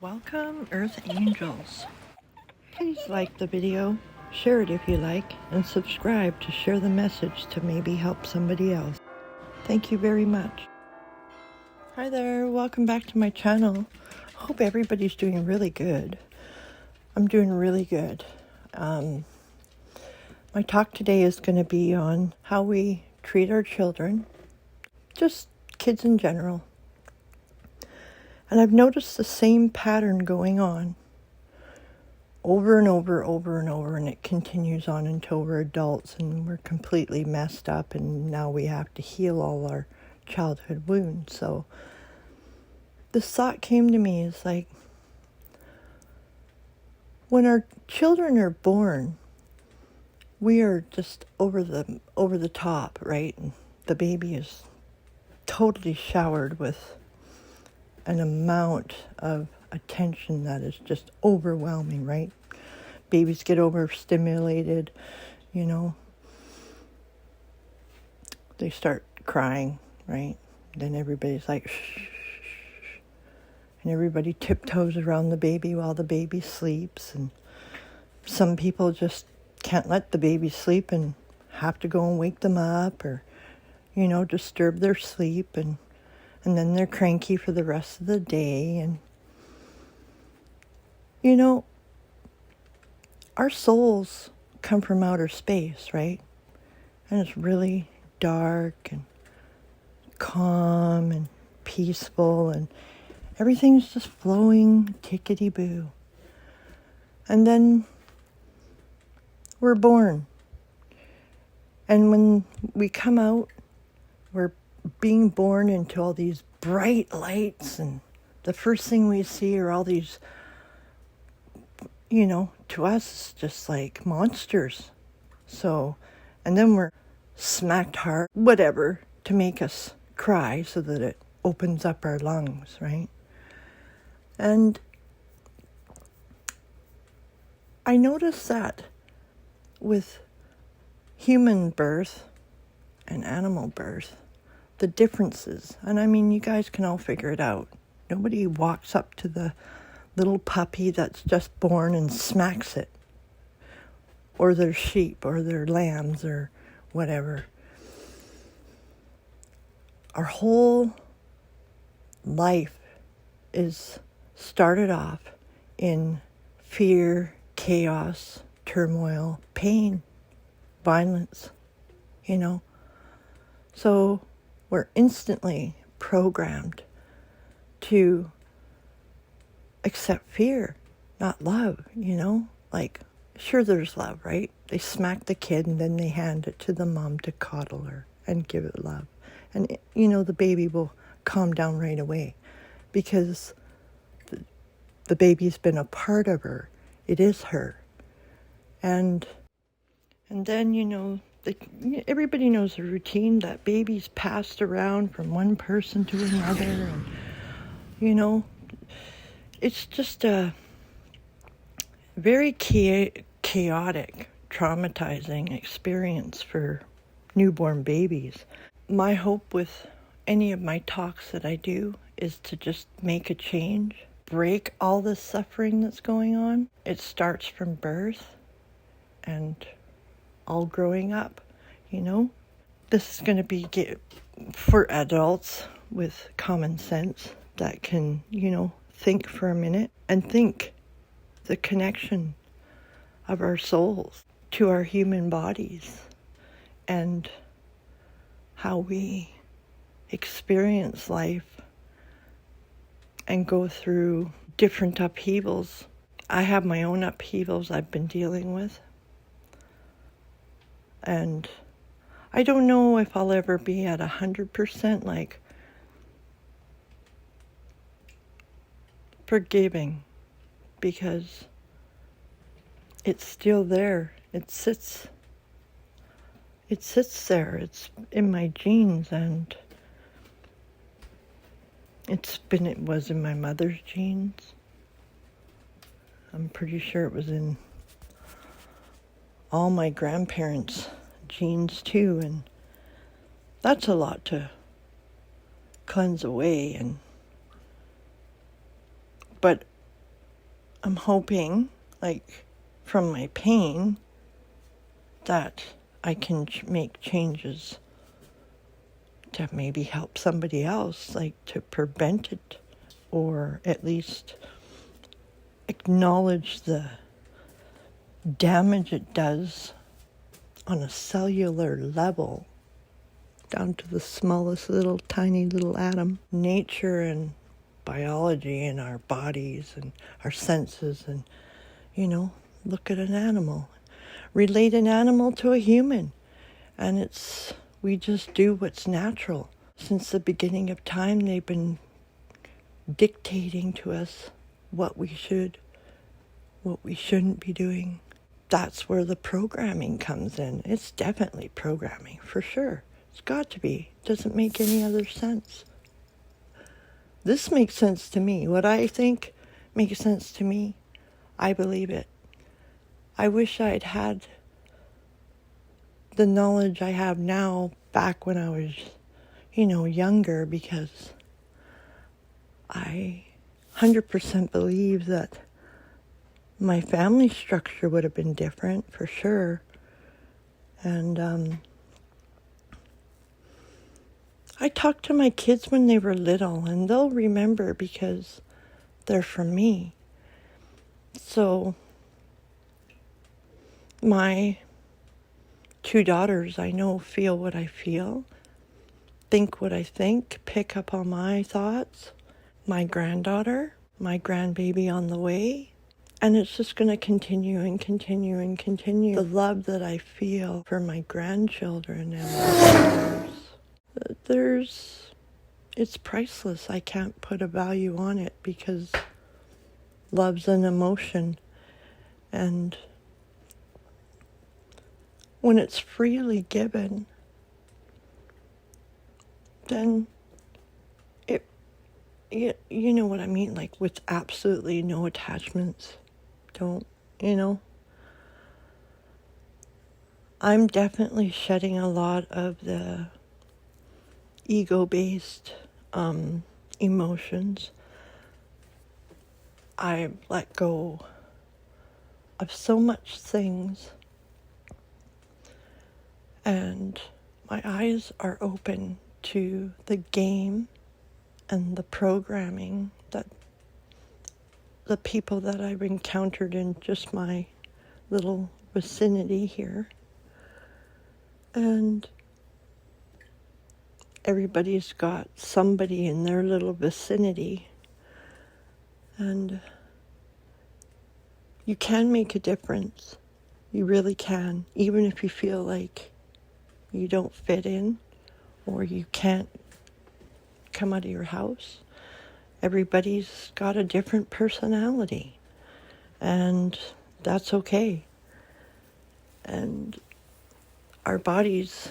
Welcome, Earth Angels. Please like the video, share it if you like, and subscribe to share the message to maybe help somebody else. Thank you very much. Hi there, welcome back to my channel. Hope everybody's doing really good. I'm doing really good. My talk today is going to be on how we treat our children, just kids in general. And I've noticed the same pattern going on over and over, and it continues on until we're adults and we're completely messed up, and now we have to heal all our childhood wounds. So this thought came to me, is like, when our children are born, we are just over the top, right? And the baby is totally showered with an amount of attention that is just overwhelming, right? Babies get overstimulated, they start crying, right? Then everybody's like, shh, and everybody tiptoes around the baby while the baby sleeps. And some people just can't let the baby sleep and have to go and wake them up, or, disturb their sleep, and then they're cranky for the rest of the day. And, our souls come from outer space, right? And it's really dark and calm and peaceful, and everything's just flowing tickety-boo. And then we're born. And when we come out, we're being born into all these bright lights, and the first thing we see are all these, to us, just like monsters. So, and then we're smacked hard, whatever, to make us cry so that it opens up our lungs, right? And I noticed that with human birth and animal birth, the differences. And I mean, you guys can all figure it out. Nobody walks up to the little puppy that's just born and smacks it, or their sheep, or their lambs, or whatever. Our whole life is started off in fear, chaos, turmoil, pain, violence, So we're instantly programmed to accept fear, not love, Like, sure, there's love, right? They smack the kid and then they hand it to the mom to coddle her and give it love. And, the baby will calm down right away because the baby's been a part of her. It is her. And then, everybody knows the routine, that baby's passed around from one person to another. And, it's just a very chaotic, traumatizing experience for newborn babies. My hope with any of my talks that I do is to just make a change, break all this suffering that's going on. It starts from birth and all growing up, This is going to be for adults with common sense that can, think for a minute and think the connection of our souls to our human bodies and how we experience life and go through different upheavals. I have my own upheavals I've been dealing with. And I don't know if I'll ever be at 100% like forgiving, because it's still there. It sits there. It's in my genes, and it was in my mother's genes. I'm pretty sure it was in all my grandparents' genes too, and that's a lot to cleanse away. But I'm hoping, like, from my pain, that I can make changes to maybe help somebody else, like to prevent it, or at least acknowledge the damage it does on a cellular level, down to the smallest little tiny little atom. Nature and biology in our bodies and our senses, and look at an animal, relate an animal to a human, and we just do what's natural. Since the beginning of time, they've been dictating to us what we should, what we shouldn't be doing. That's where the programming comes in. It's definitely programming, for sure. It's got to be. It doesn't make any other sense. This makes sense to me. What I think makes sense to me, I believe it. I wish I'd had the knowledge I have now back when I was, younger, because I 100% believe that my family structure would have been different, for sure. And I talk to my kids when they were little, and they'll remember because they're from me. So my 2 daughters, I know, feel what I feel, think what I think, pick up on my thoughts. My granddaughter, my grandbaby on the way. And it's just going to continue and continue and continue. The love that I feel for my grandchildren and my daughters, it's priceless. I can't put a value on it, because love's an emotion. And when it's freely given, then you know what I mean? Like, with absolutely no attachments. I'm definitely shedding a lot of the ego-based emotions. I let go of so much things, and my eyes are open to the game and the programming that the people that I've encountered in just my little vicinity here. And everybody's got somebody in their little vicinity. And you can make a difference. You really can. Even if you feel like you don't fit in, or you can't come out of your house. Everybody's got a different personality, and that's okay. And our bodies,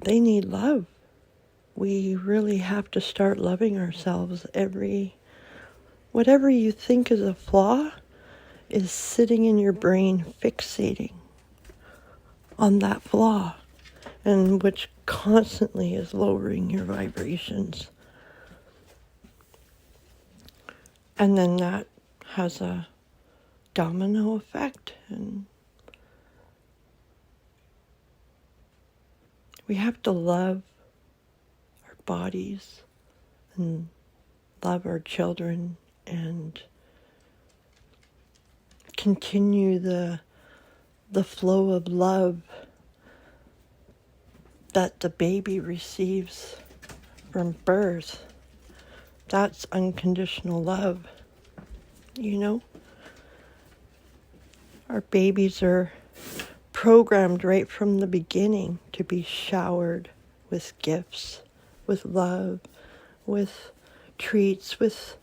they need love. We really have to start loving ourselves. Whatever you think is a flaw is sitting in your brain fixating on that flaw, and which constantly is lowering your vibrations. And then that has a domino effect, and we have to love our bodies and love our children and continue the flow of love that the baby receives from birth. That's unconditional love, Our babies are programmed right from the beginning to be showered with gifts, with love, with treats, with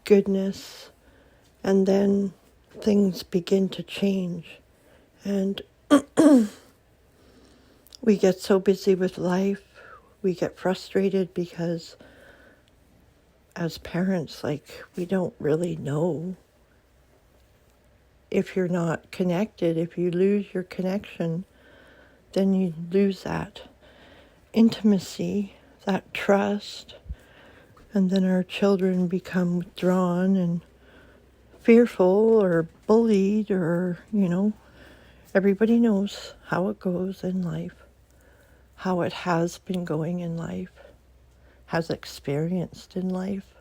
goodness, and then things begin to change. And we get so busy with life, we get frustrated because as parents, we don't really know. If you're not connected, if you lose your connection, then you lose that intimacy, that trust, And then our children become withdrawn and fearful or bullied, or, everybody knows how it goes in life, how it has been going in life, has experienced in life.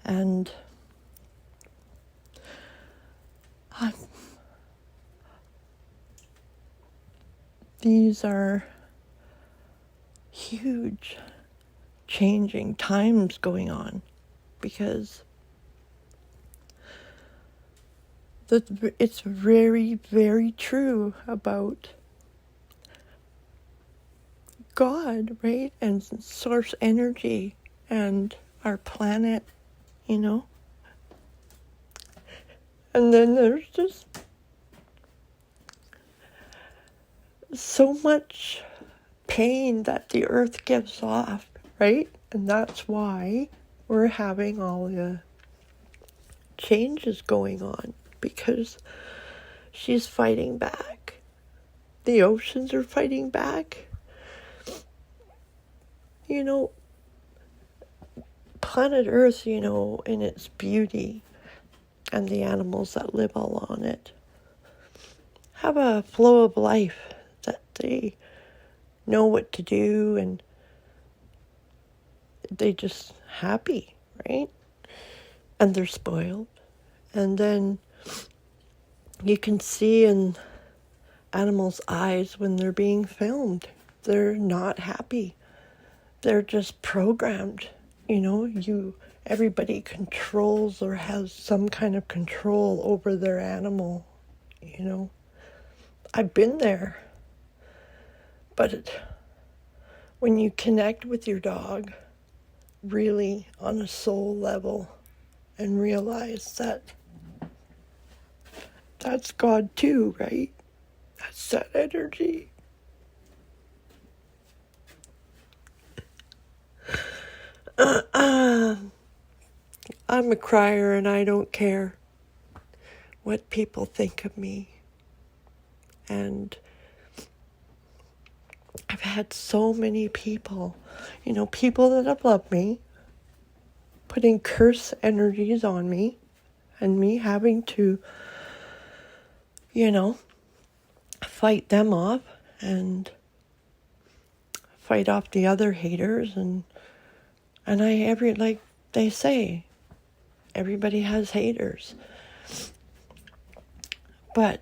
And these are huge changing times going on, because it's very, very true about God, right? And source energy and our planet, And then there's just so much pain that the earth gives off, right? And that's why we're having all the changes going on, because she's fighting back. The oceans are fighting back. Planet Earth, in its beauty, and the animals that live all on it have a flow of life, that they know what to do, and they just happy, right? And they're spoiled. And then you can see in animals' eyes when they're being filmed, they're not happy. They're just programmed. Everybody controls or has some kind of control over their animal. I've been there. But when you connect with your dog really on a soul level and realize that that's God too, right? That's that energy. I'm a crier, and I don't care what people think of me. And I've had so many people, people that have loved me, putting curse energies on me, and me having to, fight them off and fight off the other haters. And like they say, everybody has haters. But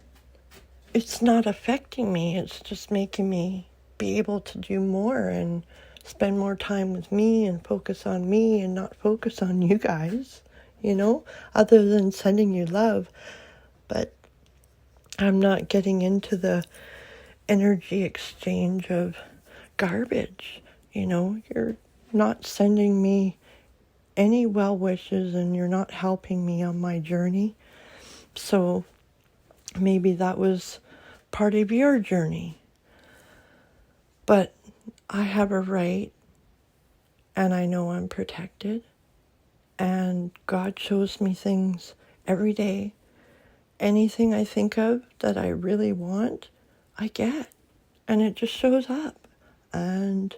it's not affecting me. It's just making me be able to do more and spend more time with me and focus on me and not focus on you guys, other than sending you love. But I'm not getting into the energy exchange of garbage. You're not sending me any well wishes, and you're not helping me on my journey. So maybe that was part of your journey. But I have a right, and I know I'm protected. And God shows me things every day. Anything I think of that I really want, I get. And it just shows up. And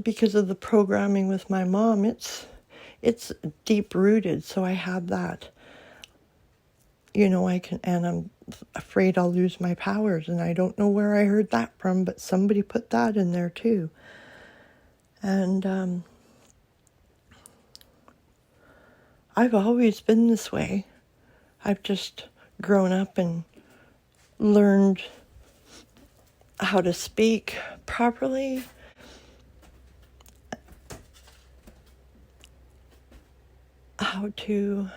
because of the programming with my mom, it's deep rooted. So I have that. And I'm afraid I'll lose my powers. And I don't know where I heard that from, but somebody put that in there too. And I've always been this way. I've just grown up and learned how to speak properly, how to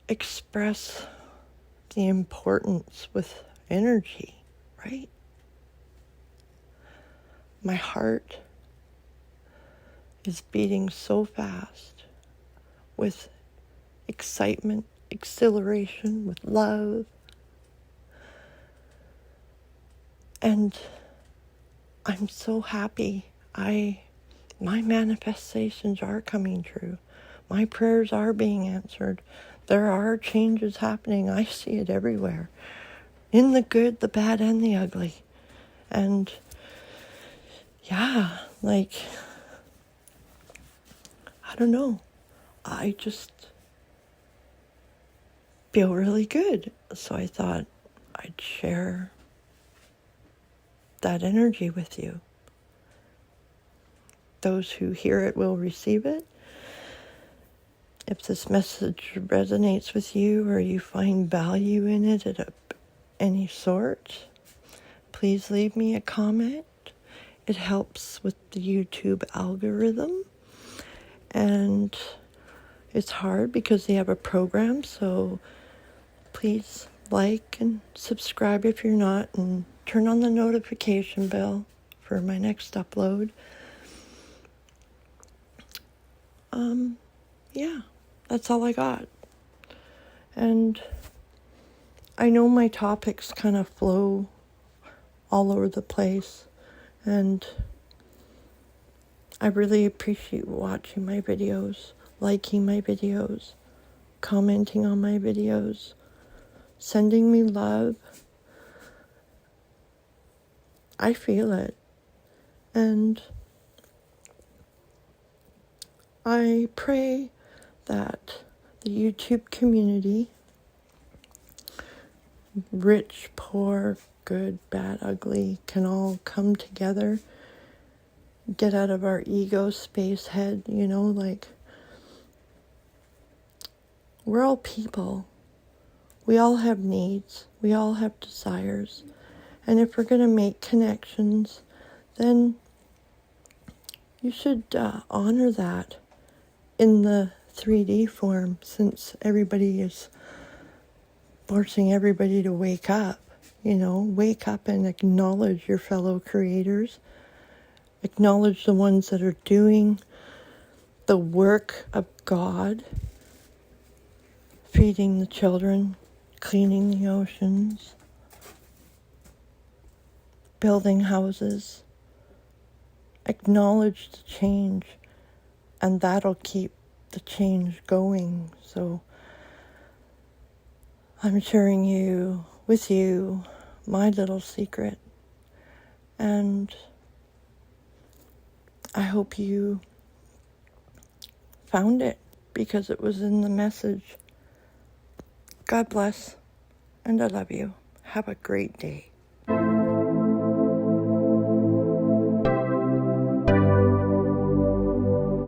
express the importance with energy, right? My heart is beating so fast with excitement, exhilaration, with love. And I'm so happy. My manifestations are coming true. My prayers are being answered. There are changes happening. I see it everywhere. In the good, the bad, and the ugly. And yeah, like, I don't know. I just feel really good. So I thought I'd share that energy with you. Those who hear it will receive it. If this message resonates with you or you find value in it at any sort, please leave me a comment. It helps with the YouTube algorithm. And it's hard because they have a program, so please like and subscribe if you're not, and turn on the notification bell for my next upload. Yeah, that's all I got. And I know my topics kind of flow all over the place, and I really appreciate watching my videos, liking my videos, commenting on my videos, sending me love. I feel it. And I pray that the YouTube community, rich, poor, good, bad, ugly, can all come together, get out of our ego space head, like, we're all people. We all have needs. We all have desires. And if we're going to make connections, then you should honor that in the 3D form, since everybody is forcing everybody to wake up. Wake up and acknowledge your fellow creators. Acknowledge the ones that are doing the work of God, feeding the children, cleaning the oceans, building houses. Acknowledge the change, and that'll keep the change going. So I'm sharing with you my little secret, and I hope you found it because it was in the message. God bless, and I love you. Have a great day.